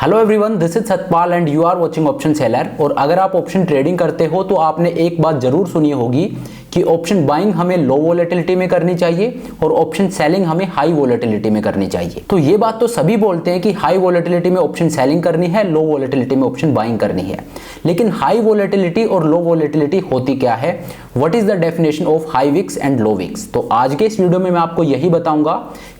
Hello everyone, this is Satpal and you are watching option seller. और अगर आप option trading करते हो तो आपने एक बात जरूर सुनी होगी कि ऑप्शन बाइंग हमें लो वोलेटिलिटी में करनी चाहिए और ऑप्शन सेलिंग हमें हाई वोलेटिलिटी में करनी चाहिए। तो ये बात तो सभी बोलते हैं कि हाई वोलेटिलिटी में ऑप्शन सेलिंग करनी है, लो वोलेटिलिटी में ऑप्शन बाइंग करनी है। लेकिन हाई वोलेटिलिटी और लो वोलेटिलिटी होती क्या है? What is the definition of high VIX and low VIX? तो आज के इस वीडियो में मैं आपको यही बताऊंगा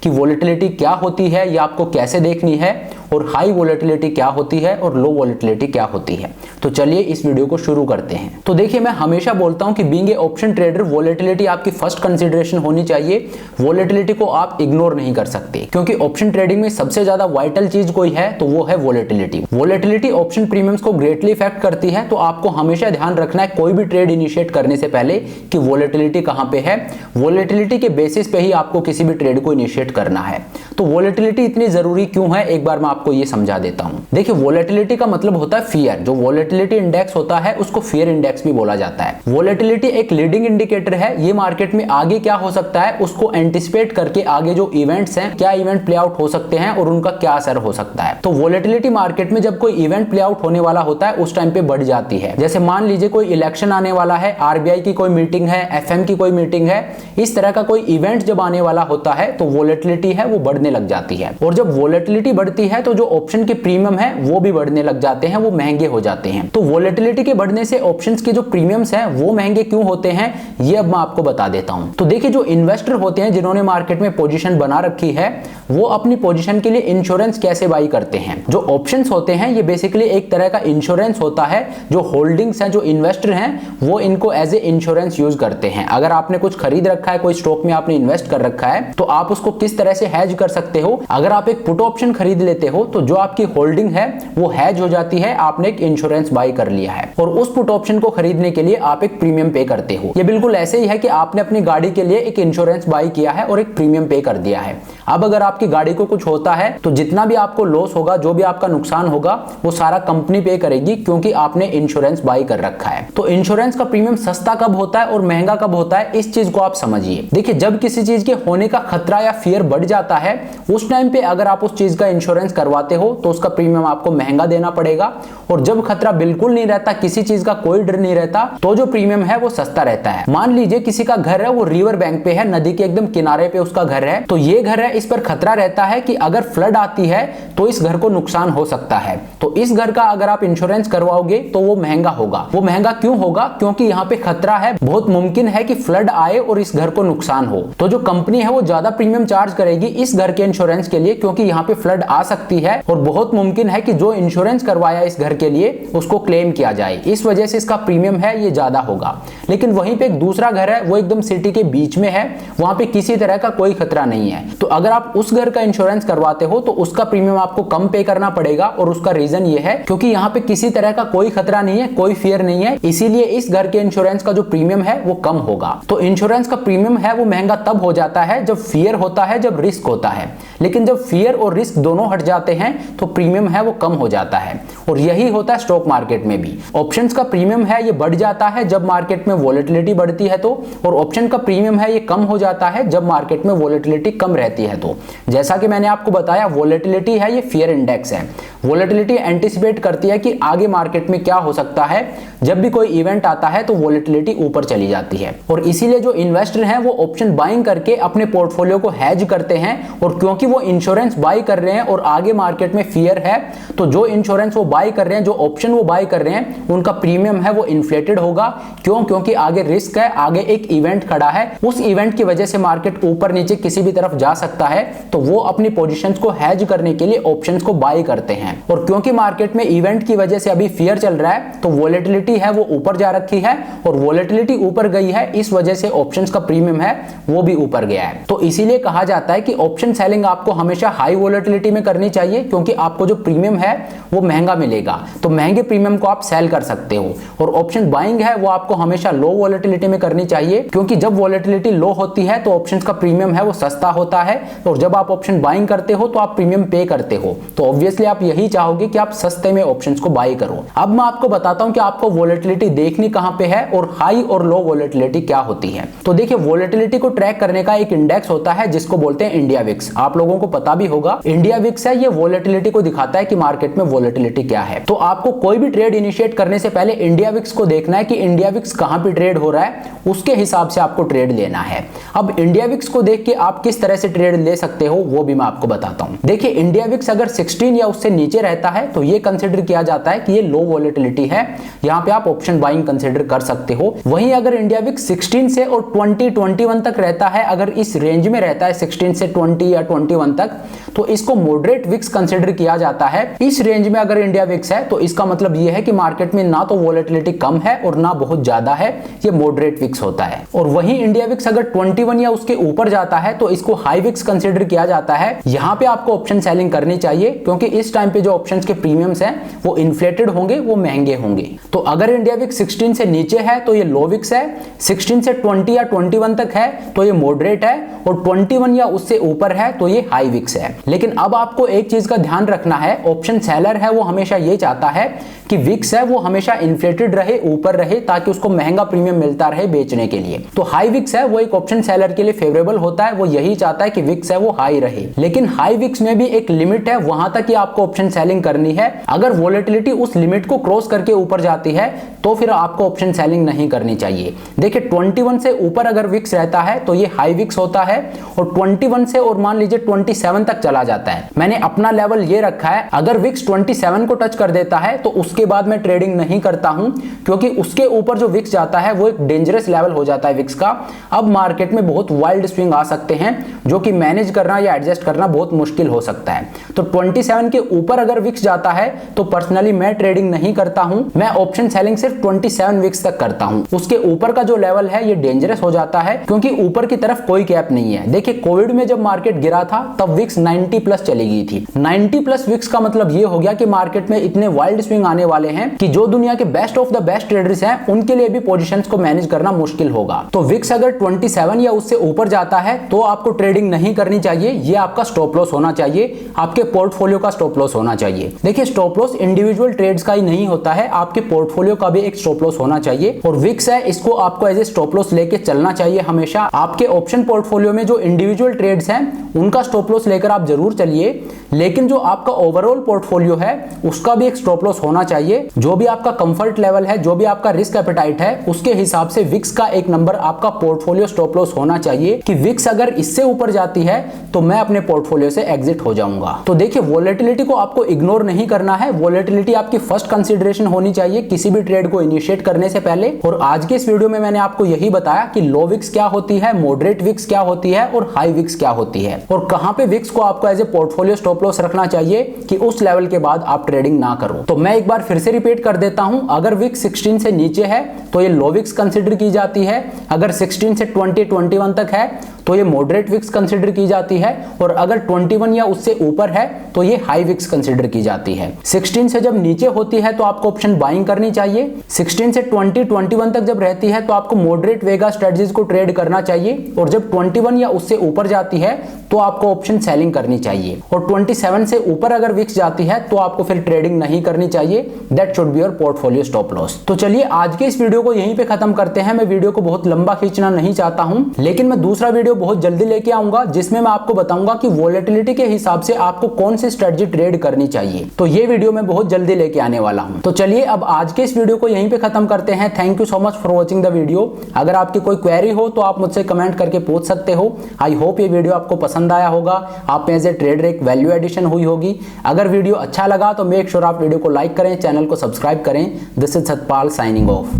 कि वोलेटिलिटी क्या होती है, या आपको कैसे देखनी है, और हाई वोलेटिलिटी क्या होती है और लो वोलेटिलिटी क्या होती है। तो चलिए इस वीडियो को शुरू करते हैं। तो देखिए, मैं हमेशा बोलता हूं कि being A option trader volatility आपकी फर्स्ट कंसीडरेशन होनी चाहिए। वोलेटिलिटी को आप इग्नोर नहीं कर सकते, क्योंकि ऑप्शन ट्रेडिंग में सबसे ज्यादा वाइटल चीज कोई है तो वो है वोलेटिलिटी। वोलेटिलिटी ऑप्शन प्रीमियम्स को ग्रेटली इफेक्ट करती है। तो आपको हमेशा ध्यान रखना है कोई भी ट्रेड इनिशिएट करने से पहले कि वोलेटिलिटी कहां पे है। वोलेटिलिटी के बेसिस पे ही आपको किसी भी ट्रेड को इनिशिएट करना है। तो वोलेटिलिटी इतनी जरूरी क्यों है, एक बार मैं आपको ये समझा देता हूं। देखिए, वोलेटिलिटी का मतलब होता है फियर। जो वोलेटिलिटी इंडेक्स होता है उसको फियर इंडेक्स भी बोला जाता है। वोलेटिलिटी एक लीडिंग इंडिकेटर है। ये मार्केट में आगे क्या हो सकता है उसको एंटिसिपेट करके आगे जो इवेंट्स हैं, क्या इवेंट प्ले आउट हो सकते हैं और उनका क्या असर हो सकता है। तो वोलेटिलिटी मार्केट में जब कोई इवेंट प्ले आउट होने वाला होता है उस टाइम पे बढ़ जाती है। जैसे मान लीजिए कोई इलेक्शन आने वाला है, आरबीआई की कोई मीटिंग है, एफएम की कोई मीटिंग है, इस तरह का कोई इवेंट जब आने वाला होता है तो वोलेटिलिटी है वो बढ़ने लग जाती है। और जब वोलेटिलिटी बढ़ती है तो जो ऑप्शन के प्रीमियम है वो भी बढ़ने लग जाते हैं, वो महंगे हो जाते हैं। तो वोलेटिलिटी के बढ़ने से ऑप्शंस के जो प्रीमियम्स हैं वो महंगे क्यों होते हैं, ये अब मैं आपको बता देता हूं। तो देखिए, जो इन्वेस्टर होते हैं जिन्होंने मार्केट में पोजीशन बना रखी है, वो अपनी पोजीशन के लिए इंश्योरेंस कैसे बाई करते हैं। जो ऑप्शंस होते हैं ये बेसिकली एक तरह का इंश्योरेंस होता है। जो होल्डिंग्स हैं, जो इन्वेस्टर हैं, वो इनको एज ए इंश्योरेंस यूज करते हैं। अगर आपने कुछ खरीद रखा है, कोई स्टॉक में आपने इन्वेस्ट कर रखा है, तो आप उसको किस तरह से हैज कर सकते हो। अगर आप एक पुट ऑप्शन खरीद लेते हो तो जो आपकी होल्डिंग है वो हैज हो जाती है। आपने एक इंश्योरेंस बाई कर लिया है और उस पुट ऑप्शन को खरीदने के लिए आप एक प्रीमियम पे करते हो। ये बिल्कुल ऐसे ही है कि आपने अपनी गाड़ी के लिए एक इंश्योरेंस बाई किया है और एक प्रीमियम पे कर दिया है। अब अगर आपकी गाड़ी को कुछ होता है तो जितना भी आपको लॉस होगा, जो भी आपका नुकसान होगा, वो सारा कंपनी पे करेगी, क्योंकि आपने इंश्योरेंस बाई कर रखा है। तो इंश्योरेंस का प्रीमियम सस्ता कब होता है और महंगा कब होता है, इस चीज को आप समझिए। देखिए, जब किसी चीज के होने का खतरा या फियर बढ़ जाता है उस टाइम पे अगर आप उस चीज का इंश्योरेंस करवाते हो तो उसका प्रीमियम आपको महंगा देना पड़ेगा। और जब खतरा बिल्कुल नहीं रहता, किसी चीज का कोई डर नहीं रहता, तो जो प्रीमियम है वो सस्ता रहता है। मान लीजिए किसी का घर है, वो रिवर बैंक पे है, नदी के एकदम किनारे पे उसका घर है। तो ये घर है, इस पर खतरा रहता है कि अगर फ्लड आती है तो इस घर को नुकसान हो सकता है। तो इस घर का अगर आप इंश्योरेंस करवाओगे तो वो महंगा होगा। वो महंगा क्यों होगा? क्योंकि यहाँ पे खतरा है, बहुत मुमकिन है कि फ्लड आए और इस घर को नुकसान हो। तो जो कंपनी है वो ज्यादा प्रीमियम चार्ज करेगी इस घर के इंश्योरेंस के लिए, क्योंकि यहाँ पे फ्लड आ सकती है और बहुत मुमकिन है कि जो इंश्योरेंस करवाया इस घर के लिए उसको क्लेम किया जाए। इस वजह से इसका प्रीमियम है ये ज्यादा होगा। लेकिन वहीं पे एक दूसरा घर है, वो एकदम सिटी के बीच में है, वहां पे किसी तरह का कोई खतरा नहीं है। तो अगर आप उस घर का इंश्योरेंस करवाते हो तो उसका प्रीमियम आपको कम पे करना पड़ेगा। और उसका रीजन ये है क्योंकि यहाँ पे किसी तरह का कोई खतरा नहीं है, कोई फियर नहीं है, इसीलिए इस घर के इंश्योरेंस का जो प्रीमियम है वो कम होगा। तो इंश्योरेंस का प्रीमियम है वो महंगा तब हो जाता है जब फियर होता है, जब रिस्क होता है। लेकिन जब फियर और रिस्क दोनों हट जाते हैं तो प्रीमियम है वो कम हो जाता है। और यही होता है स्टॉक मार्केट में भी। ऑप्शंस का प्रीमियम है ये बढ़ जाता है जब मार्केट में वोलेटिलिटी बढ़ती है तो, और ऑप्शन का प्रीमियम है ये कम हो जाता है जब मार्केट में वोलेटिलिटी कम रहती है तो। जैसा कि मैंने आपको बताया, वोलेटिलिटी है ये फियर इंडेक्स है। वोलेटिलिटी एंटिसिपेट करती है कि आगे मार्केट में क्या हो सकता है। जब भी कोई इवेंट आता है तो वोलेटिलिटी ऊपर चली जाती है। और इसीलिए जो इन्वेस्टर हैं वो ऑप्शन बाइंग करके अपने पोर्टफोलियो को हैज करते हैं। और क्योंकि वो इंश्योरेंस बाई कर रहे हैं और आगे मार्केट में फियर है, तो जो इंश्योरेंस वो बाई कर रहे हैं, जो ऑप्शन वो बाई कर रहे हैं, उनका प्रीमियम है वो इन्फ्लेटेड होगा। क्यों? क्योंकि आगे रिस्क है, आगे एक इवेंट खड़ा है, उस इवेंट की वजह से मार्केट ऊपर नीचे किसी भी तरफ जा सकता है। तो वो अपनी पोजीशंस को हैज करने के लिए ऑप्शंस को बाई करते हैं। और क्योंकि मार्केट में इवेंट की वजह से अभी फियर चल रहा है तो वोलेटिलिटी है वो ऊपर जा रखी है, और वोलेटिलिटी ऊपर गई है, इस वजह से ऑप्शंस का प्रीमियम है वो भी ऊपर गया है। तो इसीलिए कहा जाता है कि ऑप्शन सेलिंग आपको हमेशा हाई वोलेटिलिटी में करनी चाहिए, क्योंकि आपको जो प्रीमियम है वो महंगा मिलेगा। तो महंगे प्रीमियम को आप सेल कर सकते हो। और ऑप्शन बाइंग है वो आपको हमेशा हमेशा लो वॉलेटिलिटी में करनी चाहिए, क्योंकि जब वॉलेटिलिटी लो होती है तो ऑप्शंस का प्रीमियम है वो सस्ता होता है, और जब आप ऑप्शन बाइंग करते हो तो आप प्रीमियम पे करते हो। तो ऑब्वियसली आप यही चाहोगे कि आप सस्ते में ऑप्शंस को बाई करो। अब मैं आपको बताता हूं कि आपको वॉलेटिलिटी देखनी कहां पे है और हाई और लो वॉलेटिलिटी क्या होती है। तो देखिए, वॉलेटिलिटी को ट्रैक करने का एक इंडेक्स होता है जिसको बोलते हैं इंडिया विक्स। आप लोगों को पता भी होगा, इंडिया विक्स है, ये वॉलेटिलिटी को दिखाता है कि मार्केट में वॉलेटिलिटी क्या है। तो आपको कोई भी ट्रेड इनिशिएट करने से पहले इंडिया विक्स को देखना है कि इंडिया विक्स कहां पे ट्रेड हो रहा है, उसके हिसाब से आपको ट्रेड लेना है। अब इंडिया विक्स को देख के आप किस तरह से ट्रेड ले सकते हो वो भी मैं आपको बताता हूं। देखिए, इंडिया विक्स अगर 16 या उससे नीचे रहता है तो ये कंसीडर किया जाता है कि ये लो वॉलेटिलिटी है, यहां पे आप ऑप्शन बाइंग कंसीडर कर सकते हो। वहीं अगर इंडिया विक्स 16 से और 21 तक रहता है, अगर इस रेंज में रहता है 16 से 20 या 21 तक, तो इसको मॉडरेट विक्स कंसीडर किया जाता है। इस रेंज में अगर इंडिया विक्स है तो इसका मतलब यह है कि मार्केट में ना तो वॉलेटिलिटी कम है और ना बहुत ज्यादा है, ये मॉडरेट विक्स होता है। और वहीं इंडिया विक्स अगर 21 या उसके ऊपर जाता है तो इसको हाई विक्स कंसीडर किया जाता है। यहां पे आपको ऑप्शन सेलिंग करनी चाहिए, क्योंकि इस टाइम पे जो ऑप्शंस के प्रीमियम्स हैं वो इन्फ्लेटेड होंगे, वो महंगे होंगे। तो अगर इंडिया विक्स 16 से नीचे है तो ये लो विक्स है, 16 से 20 या 21 तक है तो ये मॉडरेट है, और 21 या उससे ऊपर है तो ये हाई विक्स है। लेकिन अब आपको एक चीज का ध्यान रखना है, ऑप्शन सेलर है वो हमेशा ये चाहता है कि विक्स है वो हमेशा इन्फ्लेटेड रहे, ऊपर रहे, ताकि उसको महंगा प्रीमियम मिलता रहे बेचने के लिए। तो हाई विक्स है वो एक ऑप्शन सेलर के लिए फेवरेबल होता है, वो यही चाहता है कि विक्स है वो हाई रहे। लेकिन हाई विक्स में भी एक लिमिट है, वहां तक ही आपको ऑप्शन सेलिंग करनी है। अगर वॉलेटिलिटी उस लिमिट को क्रॉस करके ऊपर जाती है तो फिर आपको ऑप्शन सेलिंग नहीं करनी चाहिए। देखिए, 21 से ऊपर अगर विक्स रहता है तो ये हाई विक्स होता है, और 21 से और मान लीजिए 27 तक चला जाता है। मैंने अपना लेवल ये रखा है, अगर विक्स 27 को टच कर देता है तो उसके बाद मैं ट्रेडिंग नहीं करता हूं, क्योंकि उसके ऊपर जो विक्स जाता है वो एक डेंजरस लेवल हो जाता है विक्स का। अब मार्केट में बहुत वाइल्ड स्विंग आ सकते हैं, जो कि मैनेज करना या एडजस्ट करना बहुत मुश्किल हो सकता है। तो 27 के ऊपर अगर विक्स जाता है तो पर्सनली मैं ट्रेडिंग नहीं करता हूं, मैं ऑप्शन सेलिंग सिर्फ 27 विक्स तक करता हूं। उसके ऊपर का जो लेवल है ये डेंजरस हो जाता है, क्योंकि ऊपर की तरफ कोई कैप नहीं है। देखिए, कोविड में जब मार्केट गिरा था तब विक्स 90 प्लस चली गई थी। 90 प्लस विक्स का मतलब ये हो गया कि मार्केट में इतने वाइल्ड स्विंग आने वाले हैं कि जो दुनिया के best of the best traders हैं उनके लिए भी पोजीशंस को मैनेज करना मुश्किल होगा। तो विक्स अगर 27 या उससे ऊपर जाता है तो आपको ट्रेडिंग नहीं करनी चाहिए, ये आपका स्टॉप लॉस होना चाहिए, आपके पोर्टफोलियो का स्टॉप लॉस होना चाहिए। देखिए, स्टॉप लॉस इंडिविजुअल ट्रेड्स का ही नहीं होता है, आपके पोर्टफोलियो का भी एक स्टॉप लॉस होना चाहिए, और विक्स है इसको आपको एज ए स्टॉप लॉस लेके चलना चाहिए हमेशा। आपके ऑप्शन पोर्टफोलियो में जो इंडिविजुअल ट्रेड्स हैं उनका स्टॉप लॉस लेकर आप जरूर चलिए, लेकिन जो आपका ओवरऑल पोर्टफोलियो है उसका भी एक स्टॉप लॉस होना चाहिए। जो भी आपका कंफर्ट लेवल है, जो भी आपका रिस्क एपेटाइट है, उसके हिसाब से विक्स का एक नंबर आपका पोर्टफोलियो स्टॉप लॉस होना चाहिए कि विक्स अगर इससे ऊपर जाती है तो मैं अपने पोर्टफोलियो से एग्जिट हो जाऊंगा। तो देखिए, वॉलेटिलिटी को आपको इग्नोर नहीं करना है, वॉलेटिलिटी आपकी फर्स्ट कंसीडरेशन होनी चाहिए किसी भी ट्रेड को इनिशिएट करने से पहले। और आज के इस वीडियो में मैंने आपको यही बताया कि लो विक्स क्या होती है, मॉडरेट विक्स क्या होती है और हाई विक्स क्या होती है, और कहां पे विक्स को आपको as a portfolio stop loss रखना चाहिए कि उस लेवल के बाद आप ट्रेडिंग ना करो। तो मैं एक बार फिर से रिपीट कर देता हूं, अगर विक्स 16 से नीचे है तो ये लो विक्स कंसीडर की जाती है, अगर 16 से 21 तक है तो ये मॉडरेट विक्स कंसीडर की जाती है, और अगर 21 या उससे ऊपर है तो ये हाई विक्स कंसीडर की जाती है। 16 से जब नीचे होती है तो आपको ऑप्शन बाइंग करनी चाहिए, 16 से 21 तक जब रहती है तो आपको मॉडरेट वेगा स्ट्रेटजीज को ट्रेड करना चाहिए, और जब 21 या उससे ऊपर जाती है तो आपको ऑप्शन सेलिंग करनी चाहिए, और 27 से ऊपर अगर विक्स जाती है तो आपको फिर ट्रेडिंग नहीं करनी चाहिए। That should be your portfolio stop loss. तो चलिए आज के इस वीडियो को यहीं पे खत्म करते हैं। मैं वीडियो को बहुत लंबा खींचना नहीं चाहता हूं, लेकिन मैं दूसरा वीडियो बहुत जल्दी लेके आऊंगा जिसमें मैं आपको बताऊंगा कि वॉलेटिलिटी के हिसाब से आपको कौन सी स्ट्रेटजी ट्रेड करनी चाहिए। तो ये वीडियो मैं बहुत जल्दी लेके आने वाला हूं। तो चलिए अब आज के इस वीडियो को यहीं पे खत्म करते हैं। Thank you so much for watching the video. अगर आपकी कोई क्वेरी हो तो आप मुझसे कमेंट करके पूछ सकते हो। आई होप ये वीडियो आपको पसंद आया होगा, आप में एज ए ट्रेडर एक वैल्यू एडिशन हुई होगी। अगर वीडियो अच्छा लगा तो मेक श्योर आप वीडियो को लाइक करें, चैनल को सब्सक्राइब करें। This is Satpal signing off.